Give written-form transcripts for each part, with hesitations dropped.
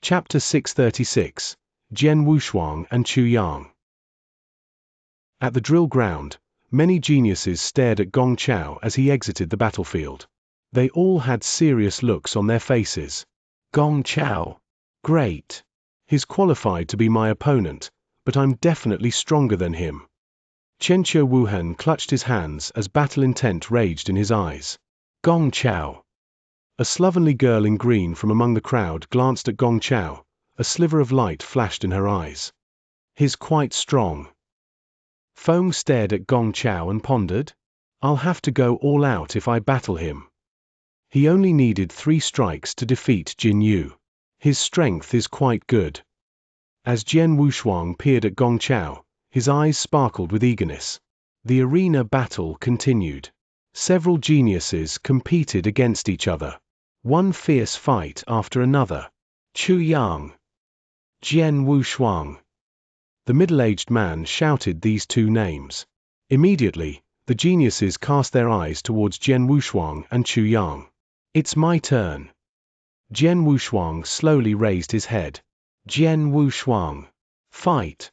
Chapter 636, Jian Wushuang and Chu Yang. At the drill ground, many geniuses stared at Gong Chao as he exited the battlefield. They all had serious looks on their faces. Gong Chao. Great. He's qualified to be my opponent, but I'm definitely stronger than him. Xianxia Wuhan clutched his hands as battle intent raged in his eyes. Gong Chao. A slovenly girl in green from among the crowd glanced at Gong Chao. A sliver of light flashed in her eyes. He's quite strong. Feng stared at Gong Chao and pondered. I'll have to go all out if I battle him. He only needed 3 strikes to defeat Jin Yu. His strength is quite good. As Jian Wushuang peered at Gong Chao, his eyes sparkled with eagerness. The arena battle continued. Several geniuses competed against each other. One fierce fight after another. Chu Yang. Jian Wushuang. The middle-aged man shouted these 2 names. Immediately, the geniuses cast their eyes towards Jian Wushuang and Chu Yang. It's my turn. Jian Wushuang slowly raised his head. Jian Wushuang. Fight.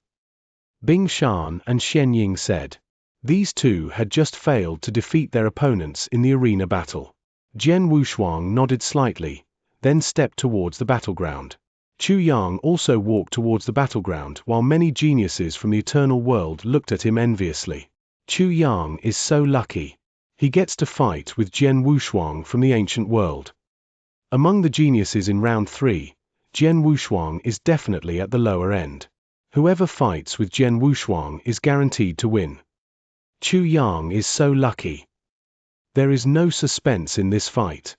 Bing Shan and Xianxia said. These 2 had just failed to defeat their opponents in the arena battle. Jian Wushuang nodded slightly, then stepped towards the battleground. Chu Yang also walked towards the battleground while many geniuses from the eternal world looked at him enviously. Chu Yang is so lucky. He gets to fight with Jian Wushuang from the ancient world. Among the geniuses in round 3, Jian Wushuang is definitely at the lower end. Whoever fights with Jian Wushuang is guaranteed to win. Chu Yang is so lucky. There is no suspense in this fight.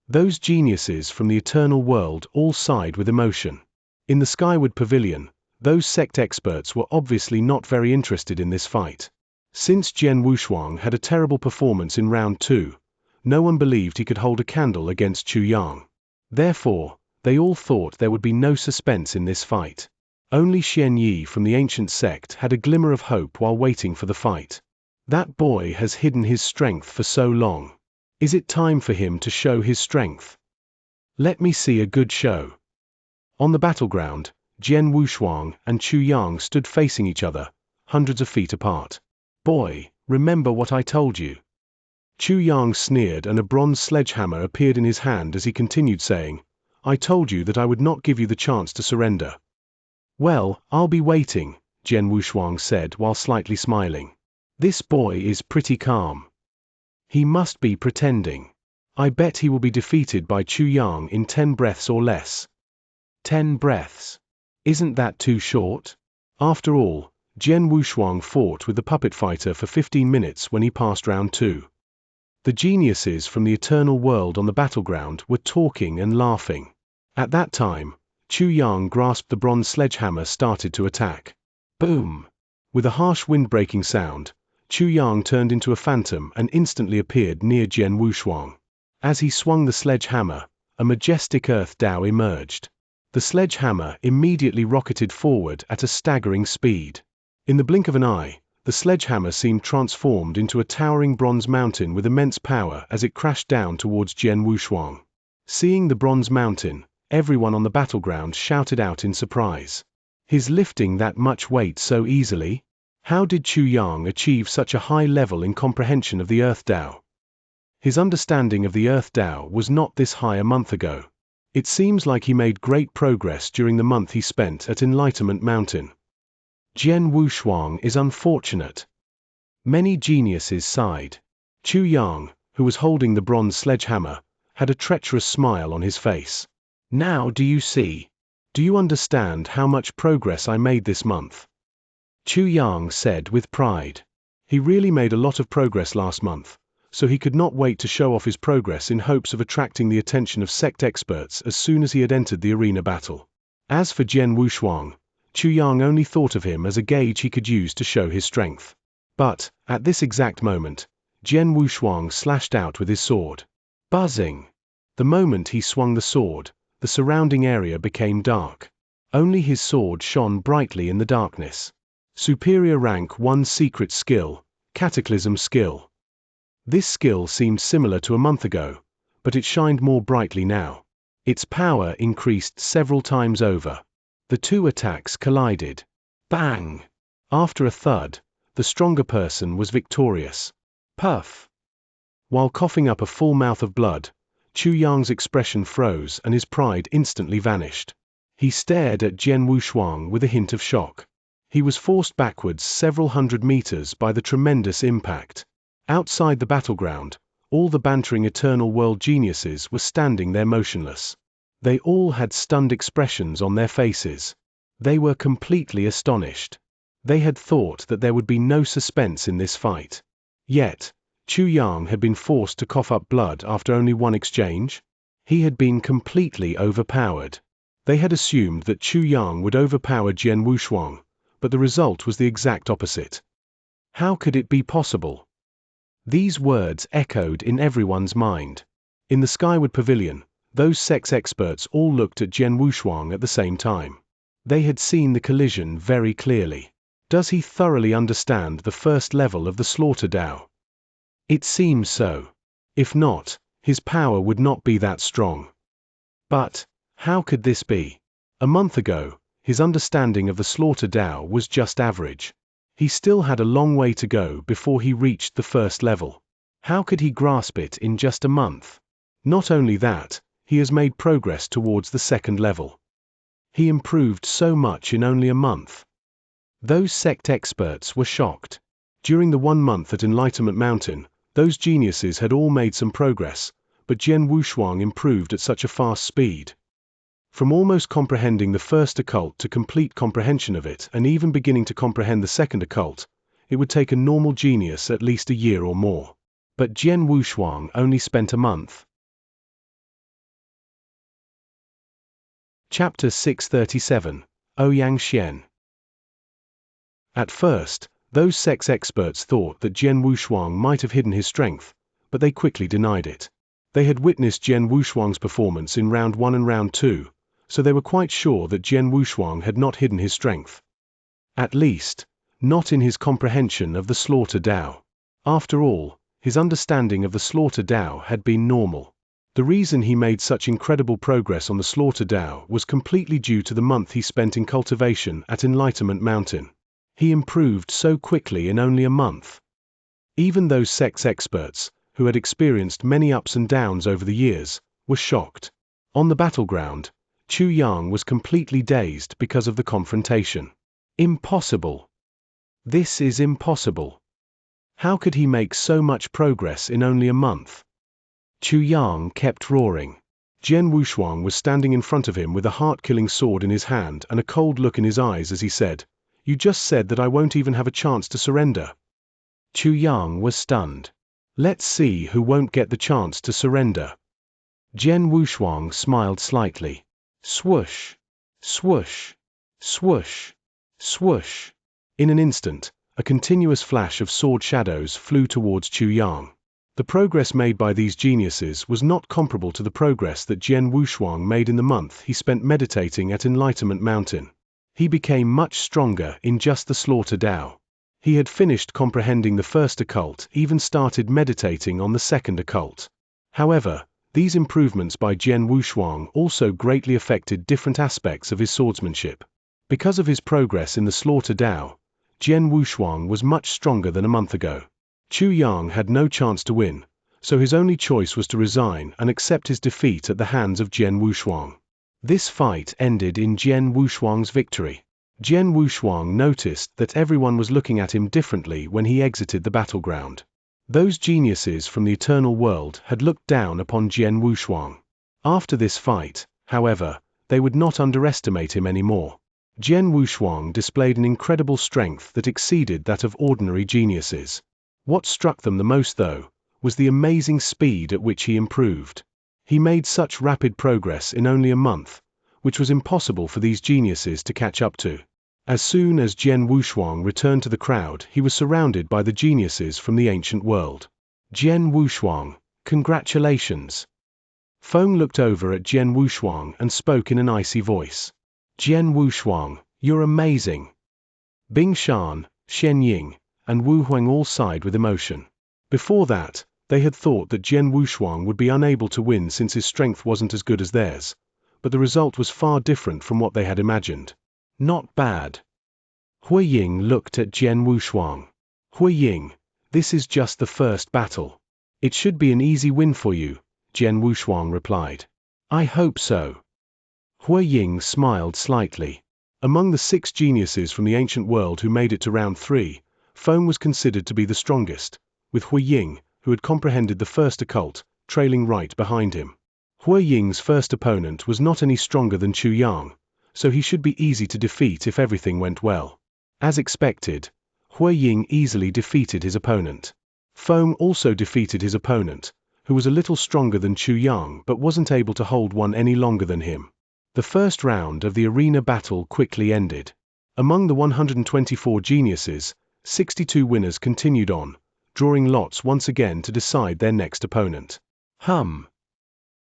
Those geniuses from the eternal world all sighed with emotion. In the Skyward Pavilion, those sect experts were obviously not very interested in this fight. Since Jian Wushuang had a terrible performance in round 2, no one believed he could hold a candle against Chu Yang. Therefore, they all thought there would be no suspense in this fight. Only Xianxia from the ancient sect had a glimmer of hope while waiting for the fight. That boy has hidden his strength for so long. Is it time for him to show his strength? Let me see a good show. On the battleground, Jian Wushuang and Chu Yang stood facing each other, hundreds of feet apart. Boy, remember what I told you. Chu Yang sneered and a bronze sledgehammer appeared in his hand as he continued saying, I told you that I would not give you the chance to surrender. Well, I'll be waiting, Jian Wushuang said while slightly smiling. This boy is pretty calm. He must be pretending. I bet he will be defeated by Chu Yang in 10 breaths or less. 10 breaths. Isn't that too short? After all, Jian Wushuang fought with the puppet fighter for 15 minutes when he passed round 2. The geniuses from the eternal world on the battleground were talking and laughing. At that time, Chu Yang grasped the bronze sledgehammer started to attack. Boom! With a harsh wind-breaking sound, Chu Yang turned into a phantom and instantly appeared near Jian Wushuang. As he swung the sledgehammer, a majestic earth Dao emerged. The sledgehammer immediately rocketed forward at a staggering speed. In the blink of an eye, the sledgehammer seemed transformed into a towering bronze mountain with immense power as it crashed down towards Jian Wushuang. Seeing the bronze mountain, everyone on the battleground shouted out in surprise. He's lifting that much weight so easily? How did Chu Yang achieve such a high level in comprehension of the Earth Dao? His understanding of the Earth Dao was not this high a month ago. It seems like he made great progress during the month he spent at Enlightenment Mountain. Jian Wushuang is unfortunate. Many geniuses sighed. Chu Yang, who was holding the bronze sledgehammer, had a treacherous smile on his face. Now do you see? Do you understand how much progress I made this month? Chu Yang said with pride. He really made a lot of progress last month, so he could not wait to show off his progress in hopes of attracting the attention of sect experts as soon as he had entered the arena battle. As for Jian Wushuang, Chu Yang only thought of him as a gauge he could use to show his strength. But, at this exact moment, Jian Wushuang slashed out with his sword. Buzzing! The moment he swung the sword, the surrounding area became dark. Only his sword shone brightly in the darkness. Superior rank 1 secret skill, Cataclysm skill. This skill seemed similar to a month ago, but it shined more brightly now. Its power increased several times over. The two attacks collided. Bang! After a thud, the stronger person was victorious. Puff! While coughing up a full mouth of blood, Chu Yang's expression froze and his pride instantly vanished. He stared at Jian Wushuang with a hint of shock. He was forced backwards several hundred meters by the tremendous impact. Outside the battleground, all the bantering Eternal World geniuses were standing there motionless. They all had stunned expressions on their faces. They were completely astonished. They had thought that there would be no suspense in this fight. Yet, Chu Yang had been forced to cough up blood after only one exchange? He had been completely overpowered. They had assumed that Chu Yang would overpower Jian Wushuang, but the result was the exact opposite. How could it be possible? These words echoed in everyone's mind. In the Skyward Pavilion, those sex experts all looked at Jian Wushuang at the same time. They had seen the collision very clearly. Does he thoroughly understand the first level of the Slaughter Dao? It seems so. If not, his power would not be that strong. But how could this be? A month ago, his understanding of the Slaughter Dao was just average. He still had a long way to go before he reached the first level. How could he grasp it in just a month? Not only that, he has made progress towards the second level. He improved so much in only a month. Those sect experts were shocked. During the 1 month at Enlightenment Mountain, those geniuses had all made some progress, but Jian Wushuang improved at such a fast speed. From almost comprehending the first occult to complete comprehension of it and even beginning to comprehend the second occult, it would take a normal genius at least a year or more. But Jian Wushuang only spent a month. Chapter 637, Xianxia. At first, those sex experts thought that Jian Wushuang might have hidden his strength, but they quickly denied it. They had witnessed Jian Wushuang's performance in Round 1 and Round 2, so they were quite sure that Jian Wushuang had not hidden his strength. At least, not in his comprehension of the Slaughter Dao. After all, his understanding of the Slaughter Dao had been normal. The reason he made such incredible progress on the Slaughter Dao was completely due to the month he spent in cultivation at Enlightenment Mountain. He improved so quickly in only a month. Even those sex experts, who had experienced many ups and downs over the years, were shocked. On the battleground, Chu Yang was completely dazed because of the confrontation. Impossible. This is impossible. How could he make so much progress in only a month? Chu Yang kept roaring. Jian Wushuang was standing in front of him with a heart-killing sword in his hand and a cold look in his eyes as he said, "You just said that I won't even have a chance to surrender." Chu Yang was stunned. Let's see who won't get the chance to surrender. Jian Wushuang smiled slightly. Swoosh, swoosh, swoosh, swoosh. In an instant, a continuous flash of sword shadows flew towards Chu Yang. The progress made by these geniuses was not comparable to the progress that Jian Wushuang made in the month he spent meditating at Enlightenment Mountain. He became much stronger in just the Slaughter Dao. He had finished comprehending the first occult, even started meditating on the second occult. However, these improvements by Jian Wushuang also greatly affected different aspects of his swordsmanship. Because of his progress in the Slaughter Dao, Jian Wushuang was much stronger than a month ago. Chu Yang had no chance to win, so his only choice was to resign and accept his defeat at the hands of Jian Wushuang. This fight ended in Jian Wushuang's victory. Jian Wushuang noticed that everyone was looking at him differently when he exited the battleground. Those geniuses from the Eternal World had looked down upon Jian Wushuang. After this fight, however, they would not underestimate him anymore. Jian Wushuang displayed an incredible strength that exceeded that of ordinary geniuses. What struck them the most, though, was the amazing speed at which he improved. He made such rapid progress in only a month, which was impossible for these geniuses to catch up to. As soon as Jian Wushuang returned to the crowd, he was surrounded by the geniuses from the ancient world. Jian Wushuang, congratulations. Feng looked over at Jian Wushuang and spoke in an icy voice. Jian Wushuang, you're amazing. Bing Shan, Shen Ying, and Wu Huang all sighed with emotion. Before that, They had thought that Jian Wushuang would be unable to win since his strength wasn't as good as theirs, but the result was far different from what they had imagined. Not bad. Hui Ying looked at Jian Wushuang. Hui Ying, this is just the first battle. It should be an easy win for you, Jian Wushuang replied. I hope so. Hui Ying smiled slightly. Among the 6 geniuses from the ancient world who made it to round 3, Foam was considered to be the strongest, with Hui Ying, who had comprehended the first occult, trailing right behind him. Hui Ying's first opponent was not any stronger than Chu Yang, so he should be easy to defeat if everything went well. As expected, Hui Ying easily defeated his opponent. Foam also defeated his opponent, who was a little stronger than Chu Yang but wasn't able to hold one any longer than him. The first round of the arena battle quickly ended. Among the 124 geniuses, 62 winners continued on, drawing lots once again to decide their next opponent. Jian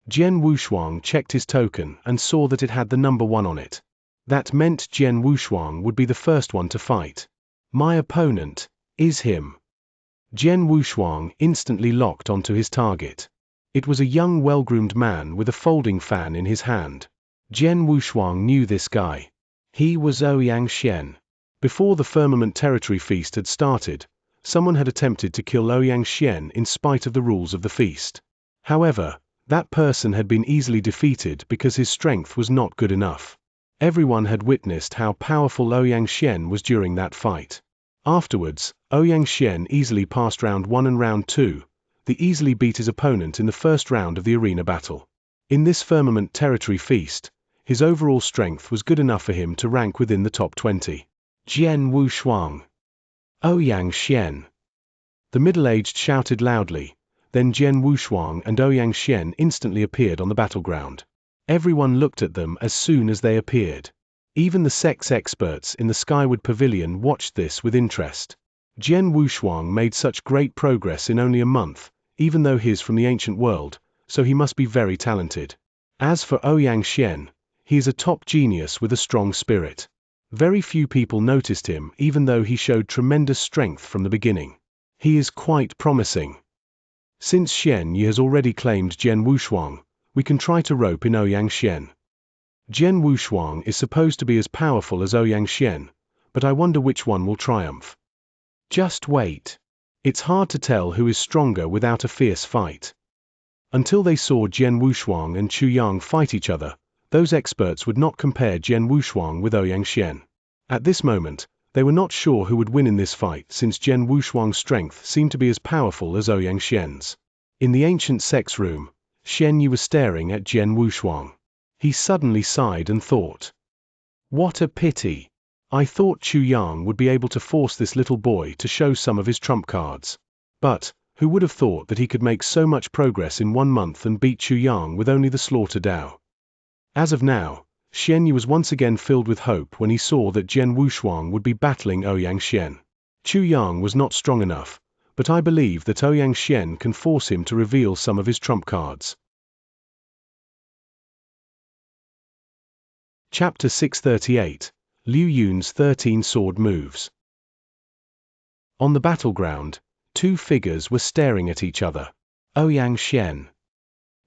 Wushuang checked his token and saw that it had the number 1 on it. That meant Jian Wushuang would be the first one to fight. My opponent is him. Jian Wushuang instantly locked onto his target. It was a young well-groomed man with a folding fan in his hand. Jian Wushuang knew this guy. He was Xianxia. Before the Firmament Territory Feast had started, someone had attempted to kill Xianxia in spite of the rules of the feast. However, that person had been easily defeated because his strength was not good enough. Everyone had witnessed how powerful Xianxia was during that fight. Afterwards, Xianxia easily passed round 1 and round 2. He easily beat his opponent in the first round of the arena battle. In this Firmament Territory Feast, his overall strength was good enough for him to rank within the top 20. Jian Wushuang. Xianxia. The middle-aged shouted loudly, then Jian Wushuang and Xianxia instantly appeared on the battleground. Everyone looked at them as soon as they appeared. Even the sex experts in the Skyward Pavilion watched this with interest. Jian Wushuang made such great progress in only a month, even though he's from the ancient world, so he must be very talented. As for Xianxia, he is a top genius with a strong spirit. Very few people noticed him even though he showed tremendous strength from the beginning. He is quite promising. Since Xianxia has already claimed Jian Wushuang, we can try to rope in Xianxia. Jian Wushuang is supposed to be as powerful as Xianxia, but I wonder which one will triumph. Just wait. It's hard to tell who is stronger without a fierce fight. Until they saw Jian Wushuang and Chu Yang fight each other, those experts would not compare Jian Wushuang with Xianxia. At this moment, they were not sure who would win in this fight since Jian Wushuang's strength seemed to be as powerful as Xianxia's. In the ancient sex room, Xianxia was staring at Jian Wushuang. He suddenly sighed and thought, what a pity. I thought Chu Yang would be able to force this little boy to show some of his trump cards. But, who would have thought that he could make so much progress in 1 month and beat Chu Yang with only the slaughter Dao? As of now, Xianxia was once again filled with hope when he saw that Jian Wushuang would be battling Xianxia. Chu Yang was not strong enough, but I believe that Xianxia can force him to reveal some of his trump cards. Chapter 638, Liu Yun's 13 Sword Moves. On the battleground, 2 figures were staring at each other. Xianxia.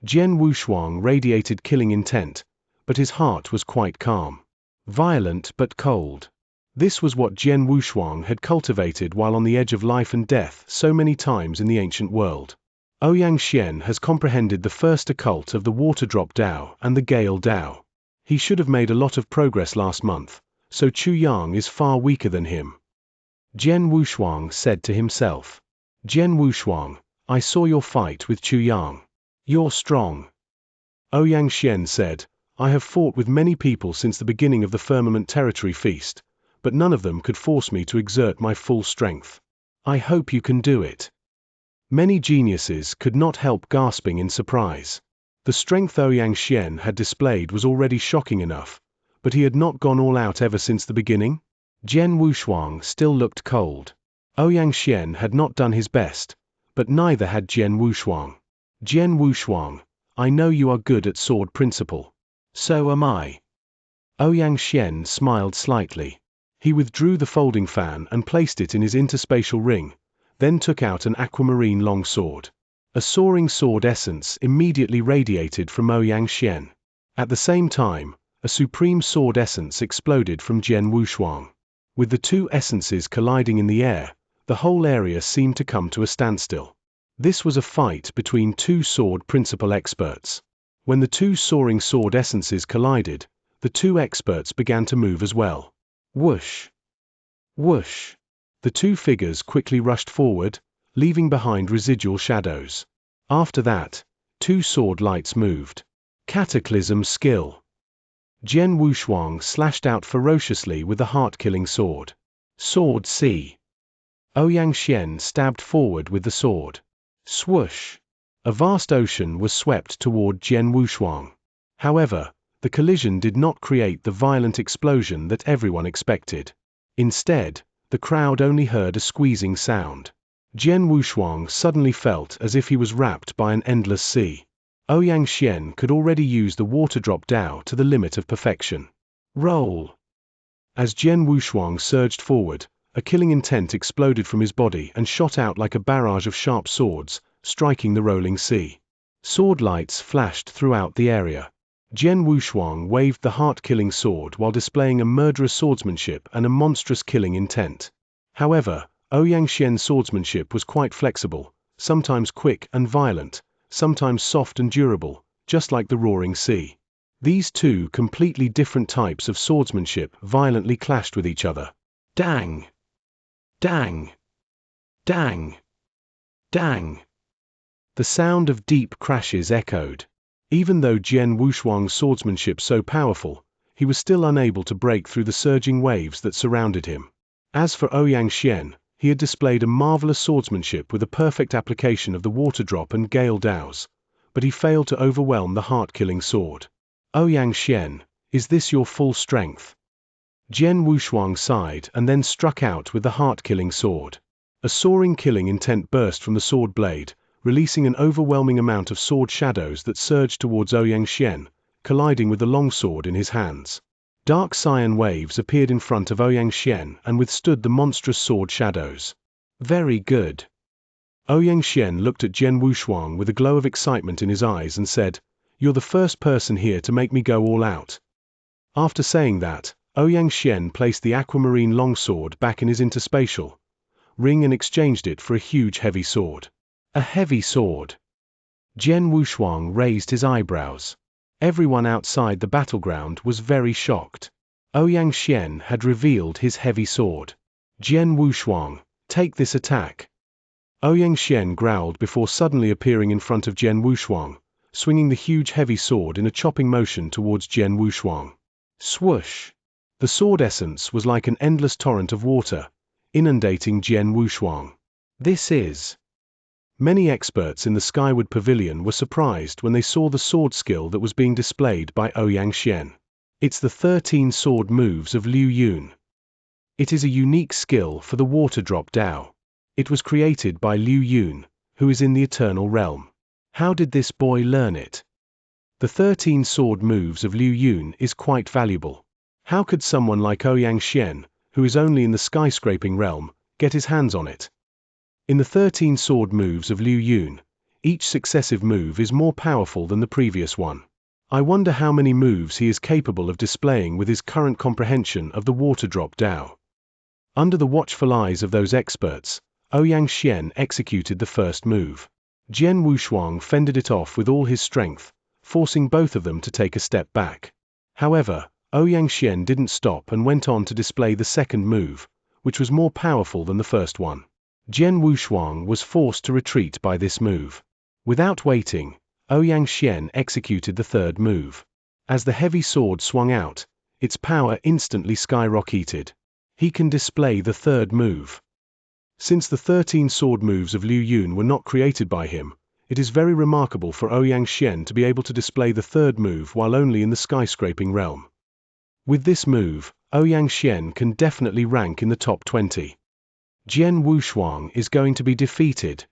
Jian Wushuang radiated killing intent, but his heart was quite calm. Violent but cold. This was what Jian Wushuang had cultivated while on the edge of life and death so many times in the ancient world. Xianxia has comprehended the first occult of the Water Drop Dao and the Gale Dao. He should have made a lot of progress last month, so Chu Yang is far weaker than him. Jian Wushuang said to himself. Jian Wushuang, I saw your fight with Chu Yang. You're strong. Xianxia said, I have fought with many people since the beginning of the Firmament Territory Feast, but none of them could force me to exert my full strength. I hope you can do it. Many geniuses could not help gasping in surprise. The strength Xianxia had displayed was already shocking enough, but he had not gone all out ever since the beginning. Jian Wushuang still looked cold. Xianxia had not done his best, but neither had Jian Wushuang. Jian Wushuang, I know you are good at sword principle. So am I. Xianxia smiled slightly. He withdrew the folding fan and placed it in his interspatial ring, then took out an aquamarine long sword. A soaring sword essence immediately radiated from Xianxia. At the same time, a supreme sword essence exploded from Jian Wushuang. With the two essences colliding in the air, the whole area seemed to come to a standstill. This was a fight between two sword principal experts. When the two soaring sword essences collided, the two experts began to move as well. Whoosh! Whoosh! The two figures quickly rushed forward, leaving behind residual shadows. After that, two sword lights moved. Cataclysm skill. Jian Wushuang slashed out ferociously with the heart-killing sword. Sword C. Xianxia stabbed forward with the sword. Swoosh! A vast ocean was swept toward Jian Wushuang. However, the collision did not create the violent explosion that everyone expected. Instead, the crowd only heard a squeezing sound. Jian Wushuang suddenly felt as if he was wrapped by an endless sea. Xianxia could already use the water drop Dao to the limit of perfection. Roll! As Jian Wushuang surged forward, a killing intent exploded from his body and shot out like a barrage of sharp swords, striking the rolling sea. Sword lights flashed throughout the area. Jian Wushuang waved the heart-killing sword while displaying a murderous swordsmanship and a monstrous killing intent. However, Xianxia's swordsmanship was quite flexible, sometimes quick and violent, sometimes soft and durable, just like the roaring sea. These two completely different types of swordsmanship violently clashed with each other. Dang! Dang! Dang! Dang! The sound of deep crashes echoed. Even though Jian Wushuang's swordsmanship so powerful, he was still unable to break through the surging waves that surrounded him. As for Xianxia, he had displayed a marvelous swordsmanship with a perfect application of the water drop and gale Daos, but he failed to overwhelm the heart-killing sword. Xianxia, is this your full strength? Jian Wushuang sighed and then struck out with the heart-killing sword. A soaring killing intent burst from the sword blade, releasing an overwhelming amount of sword shadows that surged towards Xianxia, colliding with the longsword in his hands. Dark cyan waves appeared in front of Xianxia and withstood the monstrous sword shadows. Very good. Xianxia looked at Jian Wushuang with a glow of excitement in his eyes and said, "You're the first person here to make me go all out." After saying that, Xianxia placed the aquamarine longsword back in his interspatial ring and exchanged it for a huge heavy sword. A heavy sword. Jian Wushuang raised his eyebrows. Everyone outside the battleground was very shocked. Xianxia had revealed his heavy sword. Jian Wushuang, take this attack. Xianxia growled before suddenly appearing in front of Jian Wushuang, swinging the huge heavy sword in a chopping motion towards Jian Wushuang. Swoosh! The sword essence was like an endless torrent of water, inundating Jian Wushuang. This is... Many experts in the Skyward Pavilion were surprised when they saw the sword skill that was being displayed by Xianxia. It's the 13 sword moves of Liu Yun. It is a unique skill for the water drop Dao. It was created by Liu Yun, who is in the Eternal Realm. How did this boy learn it? The 13 sword moves of Liu Yun is quite valuable. How could someone like Xianxia, who is only in the skyscraping realm, get his hands on it? In the 13 sword moves of Liu Yun, each successive move is more powerful than the previous one. I wonder how many moves he is capable of displaying with his current comprehension of the water drop Dao. Under the watchful eyes of those experts, Xianxia executed the first move. Jian Wushuang fended it off with all his strength, forcing both of them to take a step back. However, Xianxia didn't stop and went on to display the second move, which was more powerful than the first one. Jian Wushuang was forced to retreat by this move. Without waiting, Xianxia executed the third move. As the heavy sword swung out, its power instantly skyrocketed. He can display the third move. Since the 13 sword moves of Liu Yun were not created by him, it is very remarkable for Xianxia to be able to display the third move while only in the skyscraping realm. With this move, Xianxia can definitely rank in the top 20. Jian Wushuang is going to be defeated.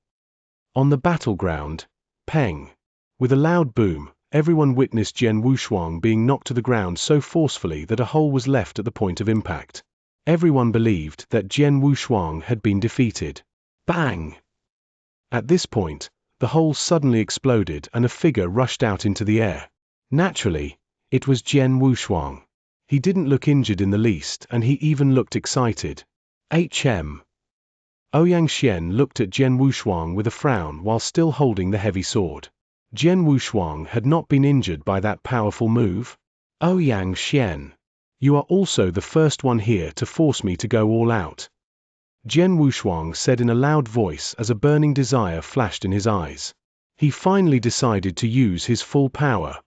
On the battleground, Peng. With a loud boom, everyone witnessed Jian Wushuang being knocked to the ground so forcefully that a hole was left at the point of impact. Everyone believed that Jian Wushuang had been defeated. Bang! At this point, The hole suddenly exploded and a figure rushed out into the air. Naturally, it was Jian Wushuang. He didn't look injured in the least, and he even looked excited. Hm. Ouyang Xian looked at Jian Wushuang with a frown while still holding the heavy sword. Jian Wushuang had not been injured by that powerful move. Ouyang Xian, you are also the first one here to force me to go all out. Jian Wushuang said in a loud voice as a burning desire flashed in his eyes. He finally decided to use his full power.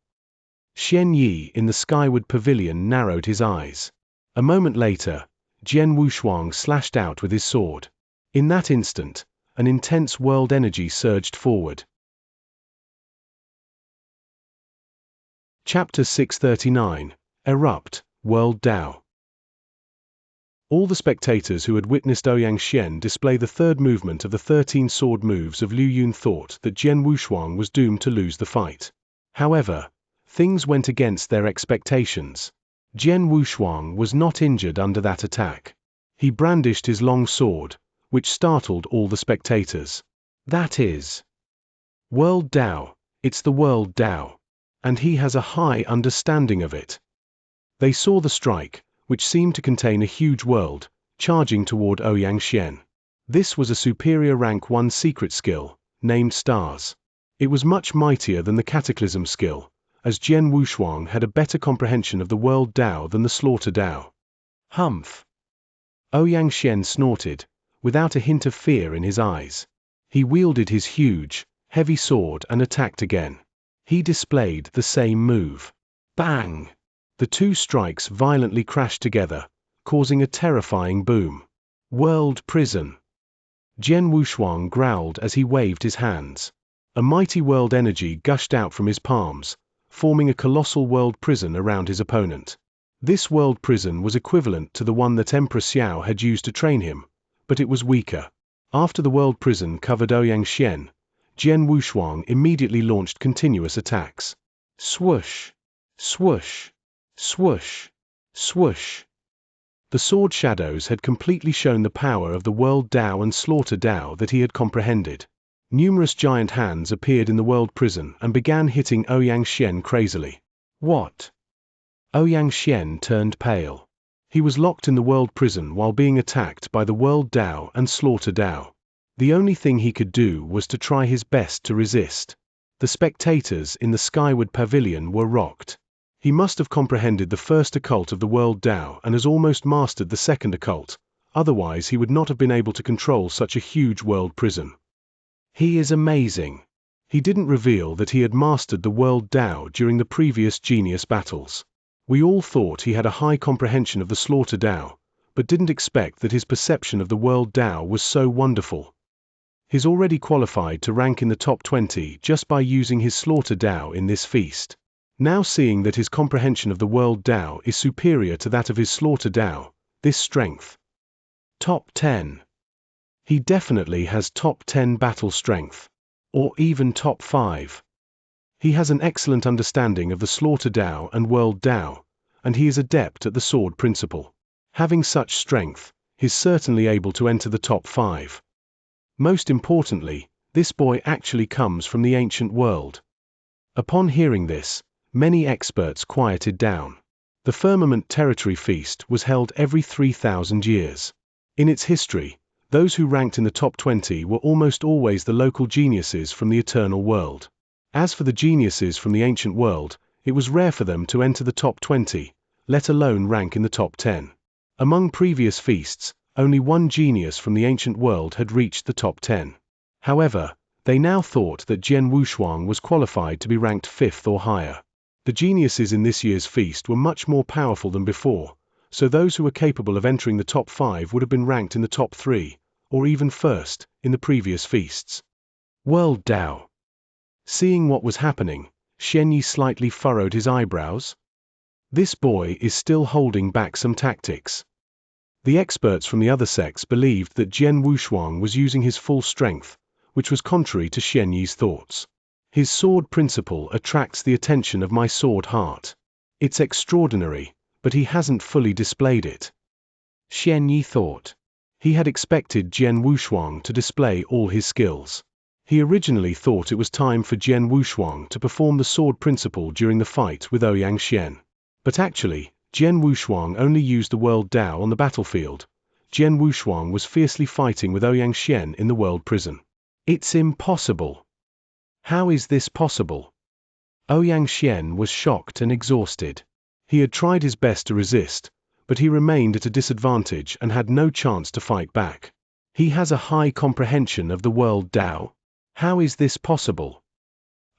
Xian Yi in the skyward pavilion narrowed his eyes. A moment later, Jian Wushuang slashed out with his sword. In that instant, an intense world energy surged forward. Chapter 639, Erupt, World Dao. All the spectators who had witnessed Ouyang Xian display the third movement of the 13 sword moves of Liu Yun thought that Jian Wushuang was doomed to lose the fight. However, things went against their expectations. Jian Wushuang was not injured under that attack. He brandished his long sword, which startled all the spectators. That is World Dao, it's the World Dao. And he has a high understanding of it. They saw the strike, which seemed to contain a huge world, charging toward Ouyang Xian. This was a superior rank 1 secret skill, named Stars. It was much mightier than the Cataclysm skill, as Jian Wushuang had a better comprehension of the World Dao than the Slaughter Dao. Humph! Ouyang Xian snorted, without a hint of fear in his eyes. He wielded his huge, heavy sword and attacked again. He displayed the same move. Bang! The two strikes violently crashed together, causing a terrifying boom. World Prison! Jian Wushuang growled as he waved his hands. A mighty world energy gushed out from his palms, forming a colossal world prison around his opponent. This world prison was equivalent to the one that Emperor Xiao had used to train him, but it was weaker. After the world prison covered Ouyang Xian, Jian Wushuang immediately launched continuous attacks. Swoosh! Swoosh! Swoosh! Swoosh! The sword shadows had completely shown the power of the World Dao and Slaughter Dao that he had comprehended. Numerous giant hands appeared in the world prison and began hitting Ouyang Xian crazily. What? Ouyang Xian turned pale. He was locked in the world prison while being attacked by the World Dao and Slaughter Dao. The only thing he could do was to try his best to resist. The spectators in the skyward pavilion were rocked. He must have comprehended the first occult of the World Dao and has almost mastered the second occult, otherwise he would not have been able to control such a huge world prison. He is amazing. He didn't reveal that he had mastered the World Dao during the previous genius battles. We all thought he had a high comprehension of the Slaughter Dao, but didn't expect that his perception of the World Dao was so wonderful. He's already qualified to rank in the top 20 just by using his Slaughter Dao in this feast. Now seeing that his comprehension of the World Dao is superior to that of his Slaughter Dao, this strength. Top 10. He definitely has top 10 battle strength. Or even top 5. He has an excellent understanding of the Slaughter Dao and World Dao, and he is adept at the sword principle. Having such strength, he's certainly able to enter the top 5. Most importantly, this boy actually comes from the ancient world. Upon hearing this, many experts quieted down. The Firmament Territory Feast was held every 3,000 years. In its history, those who ranked in the top 20 were almost always the local geniuses from the eternal world. As for the geniuses from the ancient world, it was rare for them to enter the top 20, let alone rank in the top 10. Among previous feasts, only one genius from the ancient world had reached the top 10. However, they now thought that Jian Wushuang was qualified to be ranked 5th or higher. The geniuses in this year's feast were much more powerful than before, so those who were capable of entering the top 5 would have been ranked in the top 3, or even first, in the previous feasts. World Dao. Seeing what was happening, Xian Yi slightly furrowed his eyebrows. This boy is still holding back some tactics. The experts from the other sects believed that Jian Wushuang was using his full strength, which was contrary to Xian Yi's thoughts. His sword principle attracts the attention of my sword heart. It's extraordinary, but he hasn't fully displayed it. Xian Yi thought. He had expected Jian Wushuang to display all his skills. He originally thought it was time for Jian Wushuang to perform the sword principle during the fight with Xianxia. But actually, Jian Wushuang only used the world Dao on the battlefield. Jian Wushuang was fiercely fighting with Xianxia in the world prison. It's impossible. How is this possible? Xianxia was shocked and exhausted. He had tried his best to resist, but he remained at a disadvantage and had no chance to fight back. He has a high comprehension of the world Dao. How is this possible?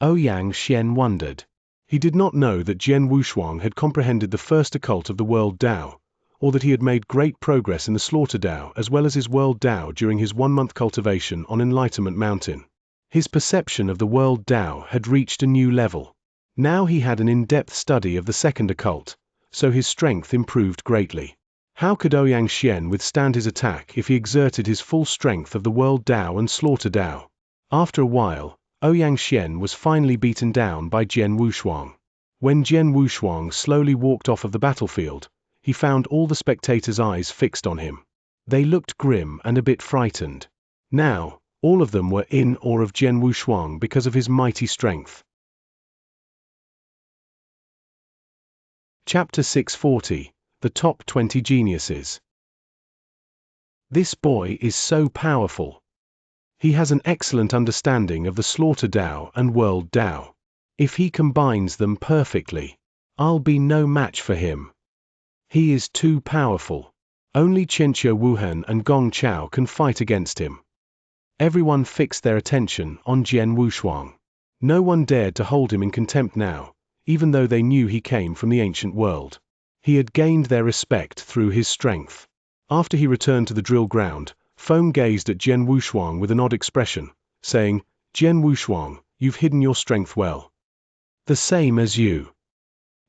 Xianxia wondered. He did not know that Jian Wushuang had comprehended the first occult of the world Dao, or that he had made great progress in the slaughter Dao as well as his world Dao during his 1-month cultivation on Enlightenment Mountain. His perception of the world Dao had reached a new level. Now he had an in-depth study of the second occult, so his strength improved greatly. How could Xianxia withstand his attack if he exerted his full strength of the world Dao and slaughter Dao? After a while, Xianxia was finally beaten down by Jian Wushuang. When Jian Wushuang slowly walked off of the battlefield, he found all the spectators' eyes fixed on him. They looked grim and a bit frightened. Now, all of them were in awe of Jian Wushuang because of his mighty strength. Chapter 640, The Top 20 Geniuses. This boy is so powerful. He has an excellent understanding of the slaughter Dao and world Dao. If he combines them perfectly, I'll be no match for him. He is too powerful. Only Xianxia Wuhan and Gong Chao can fight against him. Everyone fixed their attention on Jian Wushuang. No one dared to hold him in contempt now, even though they knew he came from the ancient world. He had gained their respect through his strength. After he returned to the drill ground, Feng gazed at Jian Wushuang with an odd expression, saying, "Jian Wushuang, you've hidden your strength well." "The same as you."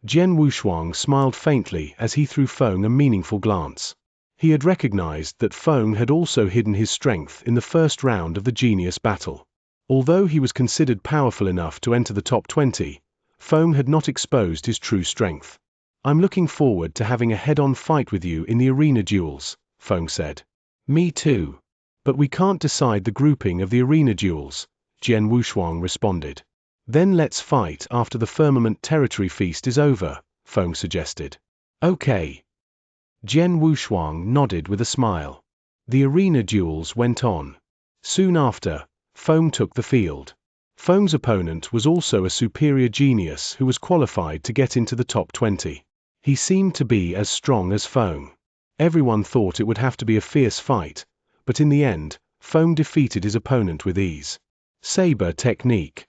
Jian Wushuang smiled faintly as he threw Feng a meaningful glance. He had recognized that Feng had also hidden his strength in the first round of the genius battle. Although he was considered powerful enough to enter the top 20, Feng had not exposed his true strength. "I'm looking forward to having a head-on fight with you in the arena duels," Feng said. "Me too. But we can't decide the grouping of the arena duels," Jian Wushuang responded. "Then let's fight after the Firmament Territory Feast is over," Feng suggested. "Okay." Jian Wushuang nodded with a smile. The arena duels went on. Soon after, Feng took the field. Feng's opponent was also a superior genius who was qualified to get into the top 20. He seemed to be as strong as Feng. Everyone thought it would have to be a fierce fight, but in the end, Feng defeated his opponent with ease. Saber technique.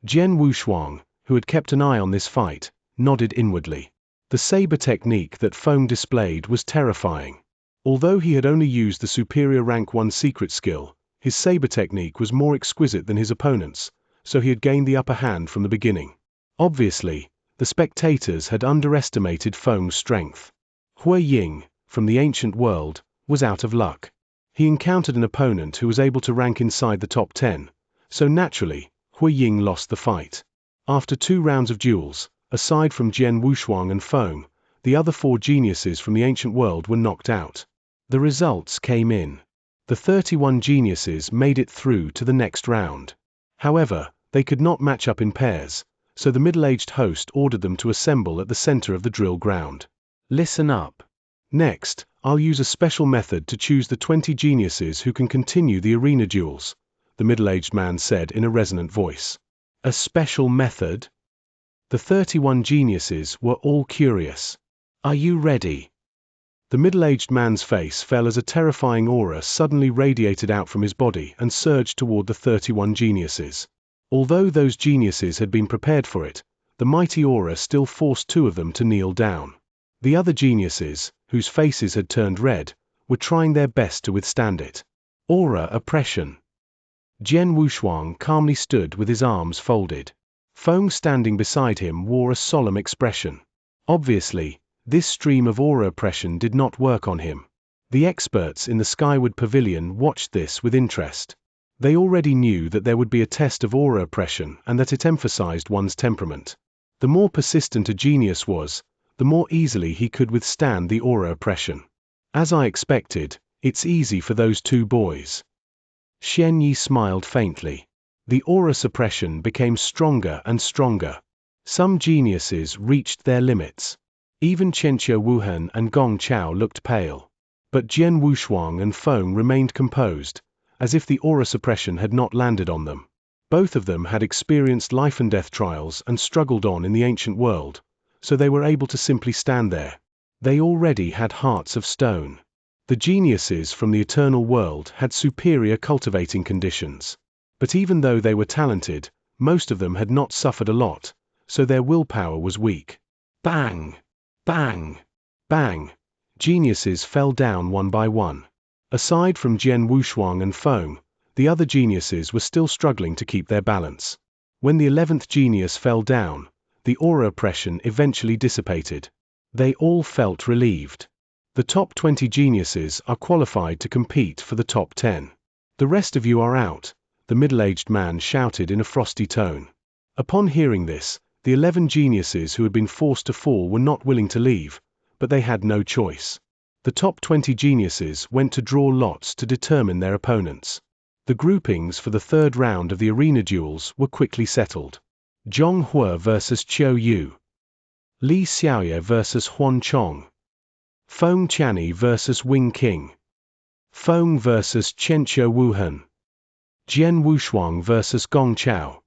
Jian Wushuang, who had kept an eye on this fight, nodded inwardly. The saber technique that Feng displayed was terrifying. Although he had only used the superior rank 1 secret skill, his saber technique was more exquisite than his opponent's, so he had gained the upper hand from the beginning. Obviously, the spectators had underestimated Feng's strength. Hui Ying, from the ancient world, was out of luck. He encountered an opponent who was able to rank inside the top 10, so naturally, Hui Ying lost the fight. After 2 rounds of duels, aside from Jian Wushuang and Feng, the other 4 geniuses from the ancient world were knocked out. The results came in. The 31 geniuses made it through to the next round. However, they could not match up in pairs, so the middle-aged host ordered them to assemble at the center of the drill ground. "Listen up. Next, I'll use a special method to choose the 20 geniuses who can continue the arena duels," the middle-aged man said in a resonant voice. "A special method?" The 31 geniuses were all curious. "Are you ready?" The middle-aged man's face fell as a terrifying aura suddenly radiated out from his body and surged toward the 31 geniuses. Although those geniuses had been prepared for it, the mighty aura still forced 2 of them to kneel down. The other geniuses, whose faces had turned red, were trying their best to withstand it. Aura oppression. Jian Wushuang calmly stood with his arms folded. Feng standing beside him wore a solemn expression. Obviously, this stream of aura oppression did not work on him. The experts in the Skyward Pavilion watched this with interest. They already knew that there would be a test of aura oppression and that it emphasized one's temperament. The more persistent a genius was, the more easily he could withstand the aura oppression. "As I expected, it's easy for those 2 boys." Xianxia smiled faintly. The aura suppression became stronger and stronger. Some geniuses reached their limits. Even Xianxia Wuhan and Gong Chao looked pale. But Jian Wushuang and Feng remained composed, as if the aura suppression had not landed on them. Both of them had experienced life and death trials and struggled on in the ancient world, so they were able to simply stand there. They already had hearts of stone. The geniuses from the eternal world had superior cultivating conditions. But even though they were talented, most of them had not suffered a lot, so their willpower was weak. Bang! Bang! Bang! Geniuses fell down one by one. Aside from Jian Wushuang and Feng, the other geniuses were still struggling to keep their balance. When the 11th genius fell down, the aura oppression eventually dissipated. They all felt relieved. The top 20 geniuses are qualified to compete for the top 10. The rest of you are out, the middle-aged man shouted in a frosty tone. Upon hearing this, the 11 geniuses who had been forced to fall were not willing to leave, but they had no choice. The top 20 geniuses went to draw lots to determine their opponents. The groupings for the third round of the arena duels were quickly settled. Zhong Hua vs Qiu Yu. Li Xiaoya vs Huan Chong. Feng Qianni vs Wing King. Feng vs Xianxia Wuhan. Jian Wushuang vs Gong Chao.